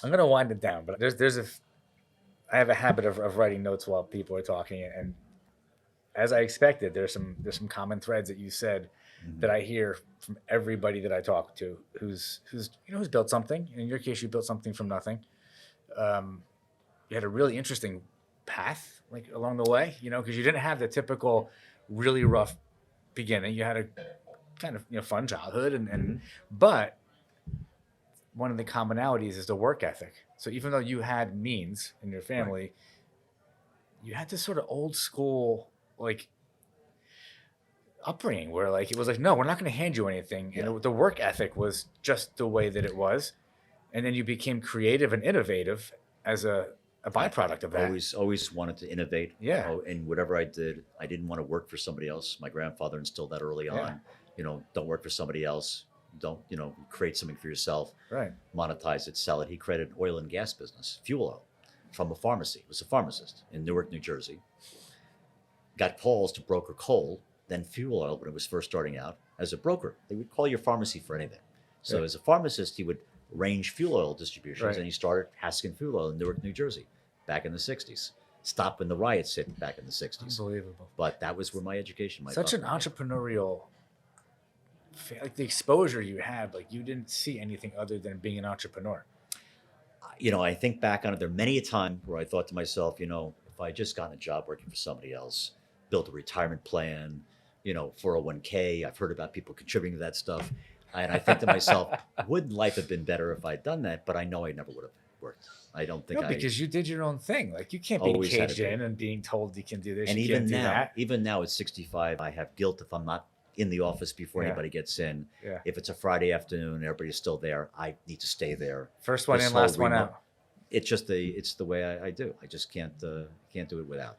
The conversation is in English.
I'm gonna wind it down, but I have a habit of writing notes while people are talking, and as I expected, there's some common threads that you said Hmm. that I hear from everybody that I talk to who's built something. In your case, you built something from nothing. Um, you had a really interesting path like along the way, because you didn't have the typical really rough beginning. You had a kind of fun childhood, and Hmm. but one of the commonalities is the work ethic. So even though you had means in your Right. family, you had this sort of old school like upbringing where like it was like, no, we're not going to hand you anything, Yeah. and the work ethic was just the way that it was, and then you became creative and innovative as a I byproduct of that. always wanted to innovate. Yeah, Oh, and whatever I did, I didn't want to work for somebody else. My grandfather instilled that early yeah, on. Don't work for somebody else. Don't, create something for yourself, right. monetize it, sell it. He created an oil and gas business, fuel oil, from a pharmacy. He was a pharmacist in Newark, New Jersey. Got calls to broker coal, then fuel oil when it was first starting out. As a broker, they would call your pharmacy for anything. So Yeah, as a pharmacist, he would arrange fuel oil distributions, right. and he started Haskin Fuel Oil in Newark, New Jersey, back in the '60s. Stopped when the riots hit back in the '60s. Unbelievable. But that was where my education, my Such an upbringing. entrepreneurial, like the exposure you had, like you didn't see anything other than being an entrepreneur. I think back on it. There are many a time where I thought to myself, if I had just gotten a job working for somebody else, built a retirement plan, 401k. I've heard about people contributing to that stuff. And I think to myself, wouldn't life have been better if I'd done that? But I know I never would have worked. I don't think No, I because you did your own thing. Like you can't be always had to caged do. in and being told you can do this, And you can't do that. even now at 65, I have guilt if I'm not in the office before Yeah, anybody gets in. yeah. If it's a Friday afternoon and everybody's still there, I need to stay there. First one This in, whole last one remote, out. it's the way I do. I just can't do it without.